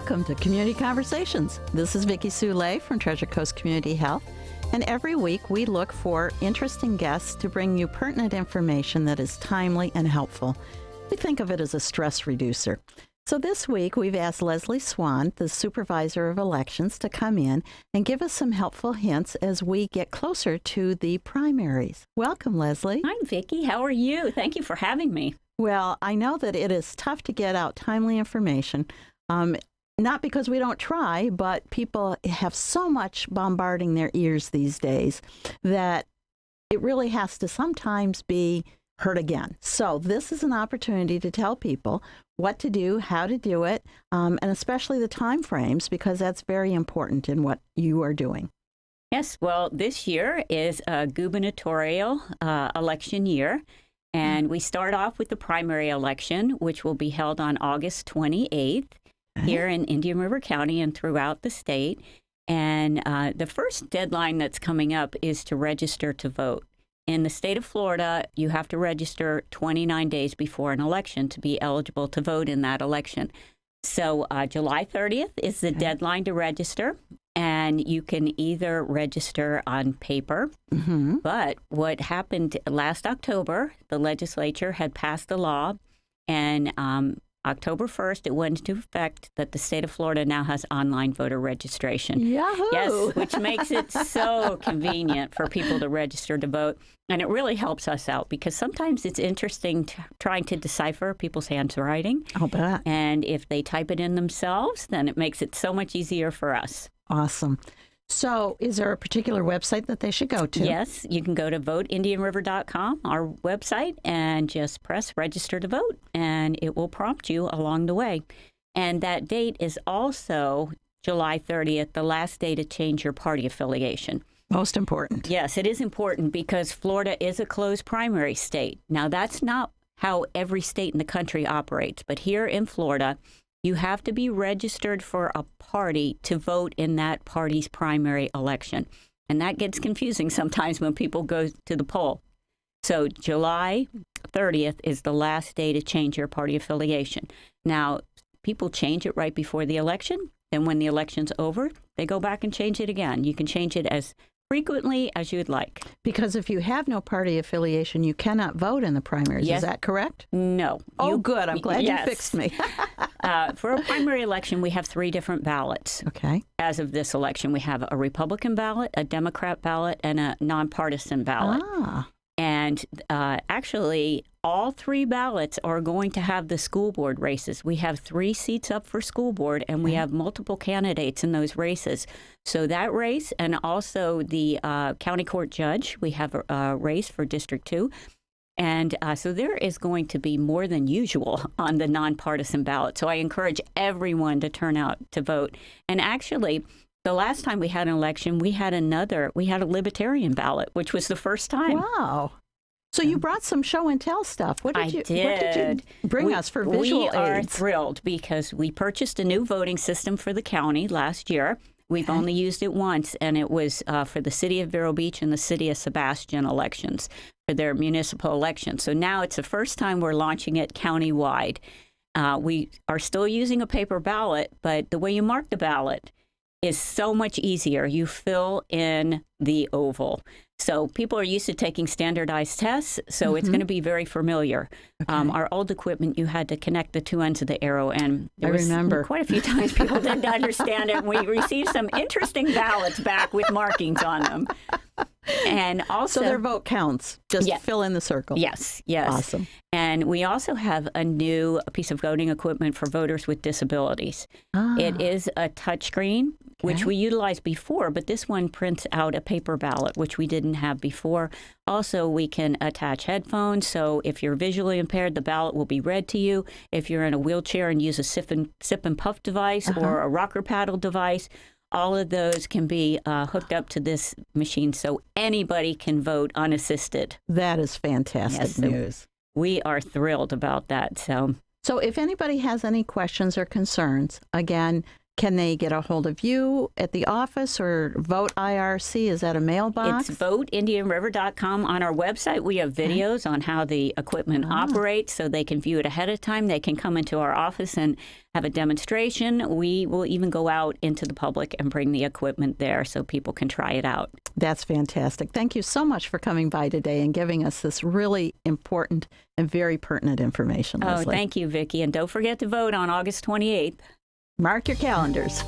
Welcome to Community Conversations. This is Vicki Soule from Treasure Coast Community Health, and every week we look for interesting guests to bring you pertinent information that is timely and helpful. We think of it as a stress reducer. So this week we've asked Leslie Swan, the Supervisor of Elections, to come in and give us some helpful hints as we get closer to the primaries. Welcome, Leslie. Hi, Vicki. How are you? Thank you for having me. Well, I know that it is tough to get out timely information. Not because we don't try, but people have so much bombarding their ears these days that it really has to sometimes be heard again. So this is an opportunity to tell people what to do, how to do it, and especially the time frames, because that's very important in what you are doing. Yes, well, this year is a gubernatorial election year, and we start off with the primary election, which will be held on August 28th. Here in Indian River County and throughout the state. And the first deadline that's coming up is to register to vote. In the state of Florida, you have to register 29 days before an election to be eligible to vote in that election. So July 30th is the deadline to register. And you can either register on paper, but what happened last October, the legislature had passed a law, and October 1st, it went into effect that the state of Florida now has online voter registration. Yahoo! Yes, which makes it so convenient for people to register to vote. And it really helps us out because sometimes it's interesting trying to decipher people's handwriting. I'll bet. And if they type it in themselves, then it makes it so much easier for us. Awesome. So is there a particular website that they should go to? Yes, you can go to voteindianriver.com, our website, and just press register to vote, and it will prompt you along the way. And that date is also July 30th, the last day to change your party affiliation. Most important. Yes, it is important because Florida is a closed primary state. Now, that's not how every state in the country operates, but here in Florida, you have to be registered for a party to vote in that party's primary election. And that gets confusing sometimes when people go to the poll. So July 30th is the last day to change your party affiliation. Now, people change it right before the election. Then when the election's over, they go back and change it again. You can change it as frequently as you'd like. Because if you have no party affiliation, you cannot vote in the primaries. Yes. Is that correct? No. Oh, good. I'm glad you fixed me. For a primary election, we have 3 different ballots. Okay. As of this election, we have a Republican ballot, a Democrat ballot, and a nonpartisan ballot. And actually, all 3 ballots are going to have the school board races. We have 3 seats up for school board, and we have multiple candidates in those races. So that race, and also the county court judge, we have a race for District 2. And so there is going to be more than usual on the nonpartisan ballot. So I encourage everyone to turn out to vote. And actually, the last time we had an election, we had a libertarian ballot, which was the first time. Wow. So you brought some show and tell stuff. What did you bring us for visual aids? We are thrilled because we purchased a new voting system for the county last year. We've only used it once, and it was for the city of Vero Beach and the city of Sebastian elections for their municipal elections. So now it's the first time we're launching it countywide. We are still using a paper ballot, but the way you mark the ballot is so much easier. You fill in the oval. So people are used to taking standardized tests, so it's going to be very familiar. Okay. Our old equipment, you had to connect the 2 ends of the arrow, and I remember quite a few times people didn't understand it. And we received some interesting ballots back with markings on them. And also, so their vote counts. Just fill in the circle. Yes, yes. Awesome. And we also have a new piece of voting equipment for voters with disabilities. It is a touchscreen, which we utilized before, but this one prints out a paper ballot, which we didn't have before. Also, we can attach headphones, so if you're visually impaired, the ballot will be read to you. If you're in a wheelchair and use a sip and puff device or a rocker paddle device, all of those can be hooked up to this machine so anybody can vote unassisted. That is fantastic news. We are thrilled about that. So if anybody has any questions or concerns, again, can they get a hold of you at the office or Vote IRC? Is that a mailbox? It's voteindianriver.com. On our website, we have videos on how the equipment operates, so they can view it ahead of time. They can come into our office and have a demonstration. We will even go out into the public and bring the equipment there so people can try it out. That's fantastic. Thank you so much for coming by today and giving us this really important and very pertinent information, Leslie. Oh, thank you, Vicki. And don't forget to vote on August 28th. Mark your calendars.